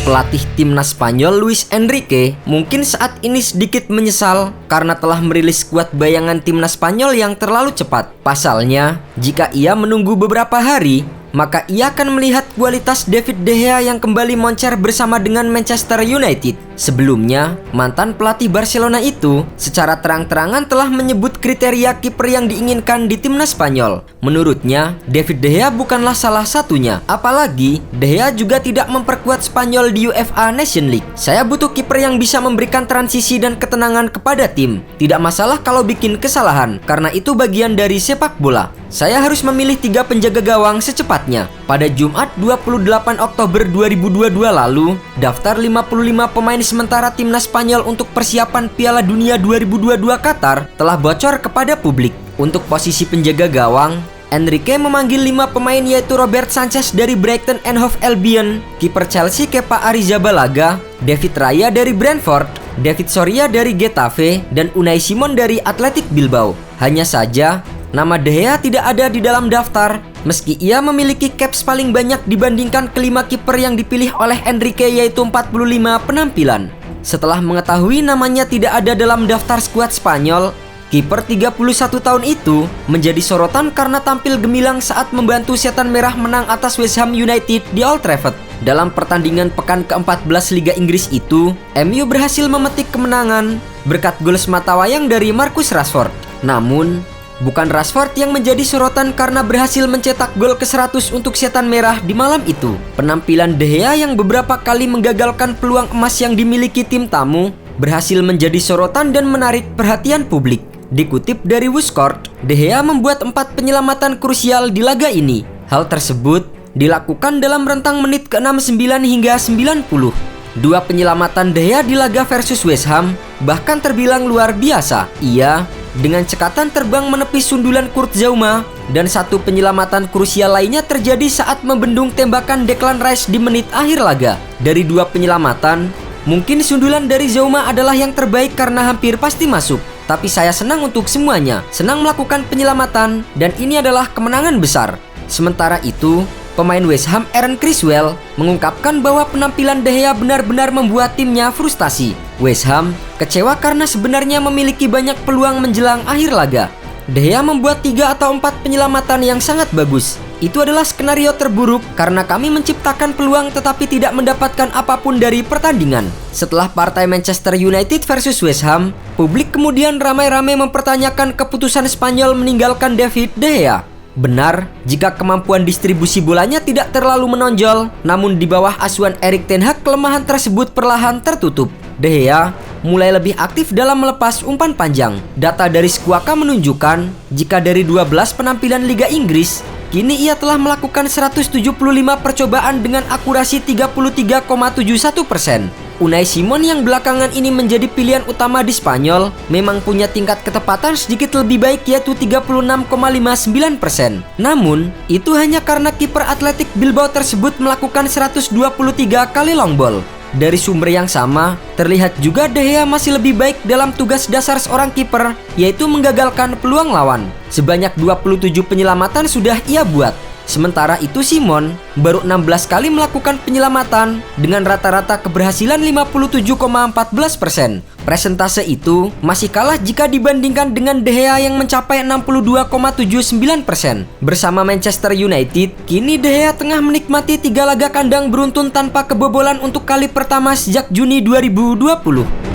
Pelatih timnas Spanyol Luis Enrique mungkin saat ini sedikit menyesal karena telah merilis skuad bayangan timnas Spanyol yang terlalu cepat. Pasalnya, jika ia menunggu beberapa hari, maka ia akan melihat kualitas David De Gea yang kembali moncer bersama dengan Manchester United. Sebelumnya, mantan pelatih Barcelona itu secara terang-terangan telah menyebut kriteria kiper yang diinginkan di timnas Spanyol. Menurutnya, David De Gea bukanlah salah satunya. Apalagi, De Gea juga tidak memperkuat Spanyol di UEFA Nation League. Saya butuh kiper yang bisa memberikan transisi dan ketenangan kepada tim. Tidak masalah kalau bikin kesalahan, karena itu bagian dari sepak bola. Saya harus memilih 3 penjaga gawang secepatnya. Pada Jumat 28 Oktober 2022 lalu, daftar 55 pemain sementara timnas Spanyol untuk persiapan Piala Dunia 2022 Qatar telah bocor kepada publik. Untuk posisi penjaga gawang, Enrique memanggil 5 pemain yaitu Robert Sanchez dari Brighton and Hove Albion, kiper Chelsea Kepa Arrizabalaga, David Raya dari Brentford, David Soria dari Getafe, dan Unai Simon dari Athletic Bilbao. Hanya saja, nama De Gea tidak ada di dalam daftar, meski ia memiliki caps paling banyak dibandingkan kelima kiper yang dipilih oleh Enrique yaitu 45 penampilan. Setelah mengetahui namanya tidak ada dalam daftar skuad Spanyol, kiper 31 tahun itu menjadi sorotan karena tampil gemilang saat membantu Setan Merah menang atas West Ham United di Old Trafford. Dalam pertandingan pekan ke-14 Liga Inggris itu, MU berhasil memetik kemenangan berkat gol sematawayang dari Marcus Rashford. Namun, bukan Rashford yang menjadi sorotan karena berhasil mencetak gol ke-100 untuk Setan Merah di malam itu. Penampilan De Gea yang beberapa kali menggagalkan peluang emas yang dimiliki tim tamu berhasil menjadi sorotan dan menarik perhatian publik. Dikutip dari WhoScored, De Gea membuat 4 penyelamatan krusial di laga ini. Hal tersebut dilakukan dalam rentang menit ke-69 hingga 90. 2 penyelamatan De Gea di laga versus West Ham bahkan terbilang luar biasa. Ia dengan cekatan terbang menepis sundulan Kurt Zouma, dan 1 penyelamatan krusial lainnya terjadi saat membendung tembakan Declan Rice di menit akhir laga. Dari 2 penyelamatan, mungkin sundulan dari Zouma adalah yang terbaik karena hampir pasti masuk. Tapi saya senang untuk semuanya, senang melakukan penyelamatan, dan ini adalah kemenangan besar. Sementara itu, pemain West Ham Aaron Cresswell mengungkapkan bahwa penampilan De Gea benar-benar membuat timnya frustasi. West Ham kecewa karena sebenarnya memiliki banyak peluang menjelang akhir laga. De Gea membuat 3 atau 4 penyelamatan yang sangat bagus. Itu adalah skenario terburuk karena kami menciptakan peluang tetapi tidak mendapatkan apapun dari pertandingan. Setelah partai Manchester United versus West Ham, publik kemudian ramai-ramai mempertanyakan keputusan Spanyol meninggalkan David De Gea. Benar, jika kemampuan distribusi bolanya tidak terlalu menonjol, namun di bawah asuhan Erik ten Hag kelemahan tersebut perlahan tertutup. De Gea mulai lebih aktif dalam melepas umpan panjang. Data dari Squawka menunjukkan, jika dari 12 penampilan Liga Inggris, kini ia telah melakukan 175 percobaan dengan akurasi 33,71%. Unai Simon yang belakangan ini menjadi pilihan utama di Spanyol memang punya tingkat ketepatan sedikit lebih baik yaitu 36,59%. Namun, itu hanya karena kiper Athletic Bilbao tersebut melakukan 123 kali long ball. Dari sumber yang sama, terlihat juga De Gea masih lebih baik dalam tugas dasar seorang kiper, yaitu menggagalkan peluang lawan. Sebanyak 27 penyelamatan sudah ia buat. Sementara itu Simon baru 16 kali melakukan penyelamatan dengan rata-rata keberhasilan 57,14%. Presentase itu masih kalah jika dibandingkan dengan De Gea yang mencapai 62,79%. Bersama Manchester United, kini De Gea tengah menikmati 3 laga kandang beruntun tanpa kebobolan untuk kali pertama sejak Juni 2020.